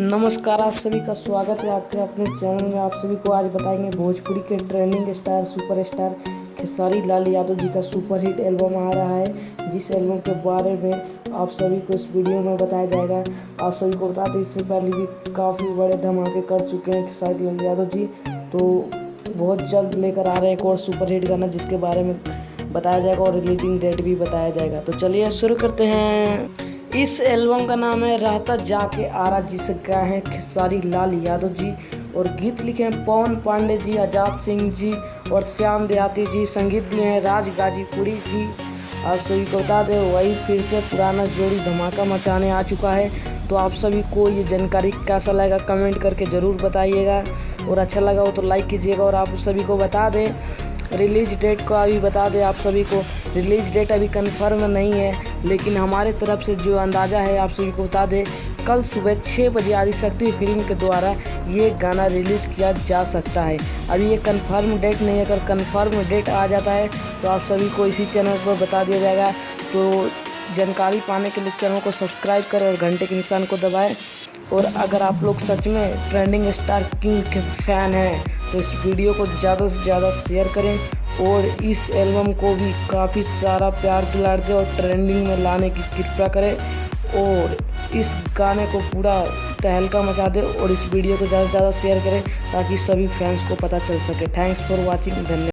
नमस्कार, आप सभी का स्वागत है आपके अपने चैनल में। आप सभी को आज बताएंगे भोजपुरी के trending star superstar Khesari Lal Yadav ji का सुपरहिट एल्बम आ रहा है, जिस एल्बम के बारे में आप सभी को इस वीडियो में बताया जाएगा। आप सभी को बता दें, इससे पहले भी काफ़ी बड़े धमाके कर चुके हैं खेसारी लाल यादव जी, तो बहुत जल्द लेकर आ रहे हैं एक और सुपरहिट गाना, जिसके बारे में बताया जाएगा और रिलीजिंग डेट भी बताया जाएगा। तो चलिए शुरू करते हैं। इस एल्बम का नाम है रहता जाके आरा, जिसे गाए हैं खेसारी लाल यादव जी और गीत लिखे हैं पवन पांडे जी, आजाद सिंह जी और श्याम देहाती जी। संगीत दिए हैं राज गाजीपुरी जी। आप सभी को बता दें, वही फिर से पुराना जोड़ी धमाका मचाने आ चुका है। तो आप सभी को ये जानकारी कैसा लगा कमेंट करके ज़रूर बताइएगा, और अच्छा लगा हो तो लाइक कीजिएगा। और आप सभी को बता दें, रिलीज डेट को अभी बता दें, आप सभी को रिलीज डेट अभी कंफर्म नहीं है, लेकिन हमारे तरफ से जो अंदाज़ा है आप सभी को बता दें, कल सुबह 6 बजे आदिशक्ति फिल्म के द्वारा ये गाना रिलीज़ किया जा सकता है। अभी ये कंफर्म डेट नहीं है, अगर कंफर्म डेट आ जाता है तो आप सभी को इसी चैनल पर बता दिया जाएगा। तो जानकारी पाने के लिए चैनल को सब्सक्राइब करें और घंटे के निशान को दबाएं। और अगर आप लोग सच में ट्रेंडिंग स्टार किंग के फ़ैन हैं तो इस वीडियो को ज़्यादा से ज़्यादा शेयर करें और इस एल्बम को भी काफ़ी सारा प्यार दुलार दें और ट्रेंडिंग में लाने की कृपा करें, और इस गाने को पूरा तहलका मचा दें और इस वीडियो को ज़्यादा से ज़्यादा शेयर करें ताकि सभी फैंस को पता चल सके। Thanks for watching. धन्यवाद।